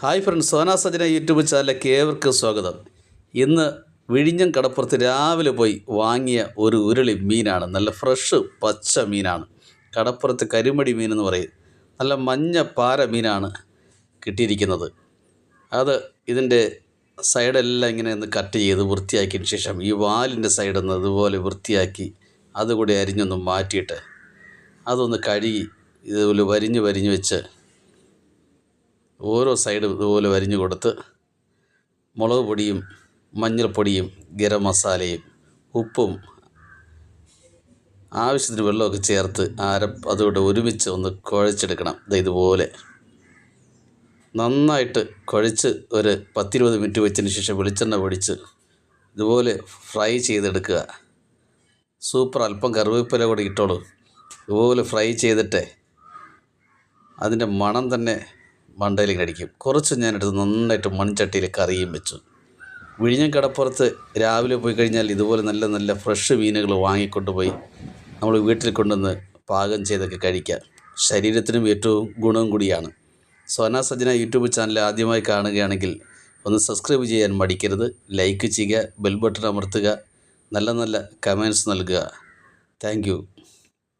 Hi friends, സോനാ Sajana YouTube ചാനലിലേക്ക് ഏവർക്കും സ്വാഗതം. ഇന്ന് വിഴിഞ്ഞം കടപ്പുറത്ത് രാവിലെ പോയി വാങ്ങിയ ഒരു ഉരുളി മീനാണ്. നല്ല ഫ്രഷ് പച്ച മീനാണ്. കടപ്പുറത്ത് കരിമടി മീനെന്ന് പറയും. നല്ല മഞ്ഞ പാര മീനാണ് കിട്ടിയിരിക്കുന്നത്. അത് ഇതിൻ്റെ സൈഡെല്ലാം ഇങ്ങനെ ഒന്ന് കട്ട് ചെയ്ത് വൃത്തിയാക്കിയതിന് ശേഷം ഈ വാലിൻ്റെ സൈഡൊന്ന് ഇതുപോലെ വൃത്തിയാക്കി അതുകൂടി അരിഞ്ഞൊന്ന് മാറ്റിയിട്ട് അതൊന്ന് കഴുകി ഇതുപോലെ വരിഞ്ഞ് വെച്ച് ഓരോ സൈഡും ഇതുപോലെ വരിഞ്ഞു കൊടുത്ത് മുളക് പൊടിയും മഞ്ഞൾപ്പൊടിയും ഗരം മസാലയും ഉപ്പും ആവശ്യത്തിന് വെള്ളമൊക്കെ ചേർത്ത് അതുകൊണ്ട് ഒരുമിച്ച് ഒന്ന് കുഴച്ചെടുക്കണം. ഇതുപോലെ നന്നായിട്ട് കുഴച്ച് ഒരു 10-20 മിനിറ്റ് വെച്ചതിന് ശേഷം വെളിച്ചെണ്ണ പൊടിച്ച് ഇതുപോലെ ഫ്രൈ ചെയ്തെടുക്കുക. സൂപ്പർ. അല്പം കറിവേപ്പില കൂടി ഇട്ടോളൂ. ഇതുപോലെ ഫ്രൈ ചെയ്തിട്ട് അതിൻ്റെ മണം തന്നെ മണ്ടയിലേക്ക് അടിക്കും. കുറച്ച് ഞാനെടുത്ത് നന്നായിട്ട് മൺചട്ടിയിൽ കറിയും വെച്ചു. വിഴിഞ്ഞം കടപ്പുറത്ത് രാവിലെ പോയി കഴിഞ്ഞാൽ ഇതുപോലെ നല്ല നല്ല ഫ്രഷ് മീനുകൾ വാങ്ങിക്കൊണ്ടുപോയി നമ്മൾ വീട്ടിൽ കൊണ്ടുവന്ന് പാകം ചെയ്തൊക്കെ കഴിക്കാം. ശരീരത്തിനും ഏറ്റവും ഗുണവും കൂടിയാണ്. സോനാ സജന യൂട്യൂബ് ചാനൽ ആദ്യമായി കാണുകയാണെങ്കിൽ ഒന്ന് സബ്സ്ക്രൈബ് ചെയ്യാൻ മടിക്കരുത്. ലൈക്ക് ചെയ്യുക, ബെൽ ബട്ടൺ അമർത്തുക, നല്ല നല്ല കമൻറ്റ്സ് നൽകുക. Thank you.